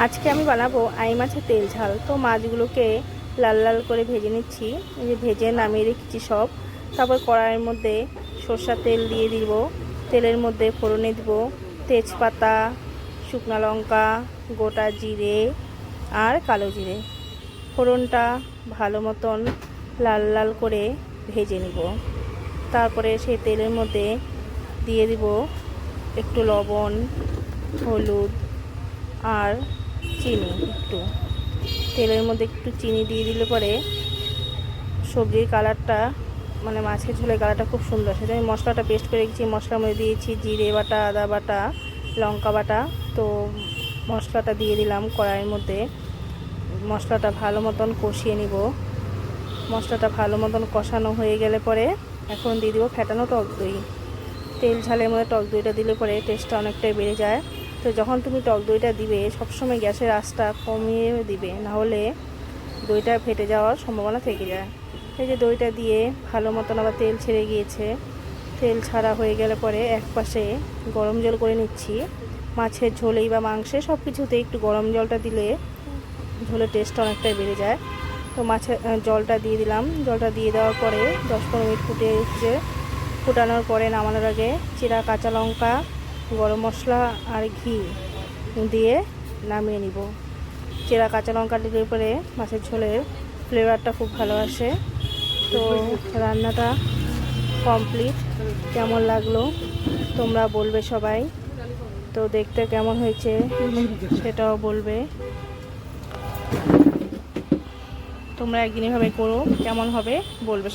আজকে আমি বানাবো আই মাছের তেল ঝাল। তো মাছগুলোকে লাল লাল করে ভেজে নিচ্ছি। এই যে ভেজে নামিয়ে রেখেছি সব। তারপর কড়াইয়ের মধ্যে সরষের তেল দিয়ে দিব। তেলের মধ্যে ফোড়নে দিব তেজপাতা, শুকনো লঙ্কা, গোটা জিরে আর কালো জিরে। ফোড়নটা ভালো মতন লাল লাল করে ভেজে নিব। তারপরে সেই তেলের মধ্যে দিয়ে দিব একটু লবণ, হলুদ আর চিনি। একটু তেলের মধ্যে একটু চিনি দিয়ে দিলে পরে সবজির কালারটা, মানে মাছের ঝোলের কালারটা খুব সুন্দর। সেটা আমি মশলাটা পেস্ট করে রেখেছি। মশলার মধ্যে দিয়েছি জিরে বাটা, আদা বাটা, লঙ্কা বাটা। তো মশলাটা দিয়ে দিলাম কড়াইয়ের মধ্যে। মশলাটা ভালো মতন কষিয়ে নিব। মশলাটা ভালো মতন কষানো হয়ে গেলে পরে এখন দিয়ে দিব ফেটানো টক দই। তেল ঝালের মধ্যে টক দইটা দিলে পরে টেস্টটা অনেকটাই বেড়ে যায়। তো যখন তুমি টক দইটা দিবে সবসময় গ্যাসের আঁচটা কমিয়ে দিবে, না হলে দইটা ফেটে যাওয়ার সম্ভাবনা থেকে যায়। এই যে দইটা দিয়ে ভালো মতন আবার তেল ছেড়ে গিয়েছে। তেল ছাড়া হয়ে গেলে পরে এক পাশে গরম জল করে নিচ্ছি। মাছের ঝোলেই বা মাংসে সব কিছুতে একটু গরম জলটা দিলে ঝোলের টেস্টটা অনেকটাই বেড়ে যায়। তো মাছের জলটা দিয়ে দিলাম। জলটা দিয়ে দেওয়ার পরে 10-15 মিনিট ফুটানোর পরে নামানোর আগে চিরা কাঁচা লঙ্কা, গরম মশলা আর ঘি দিয়ে নামিয়ে নিব। চিরা কাঁচা লঙ্কা দিলে পরে মাছের ঝোলের ফ্লেভারটা খুব ভালো আসে। তো রান্নাটা কমপ্লিট। কেমন লাগলো তোমরা বলবে সবাই। তো দেখতে কেমন হয়েছে সেটাও বলবে। তোমরা একদিন এভাবে করো, কেমন হবে বলবে।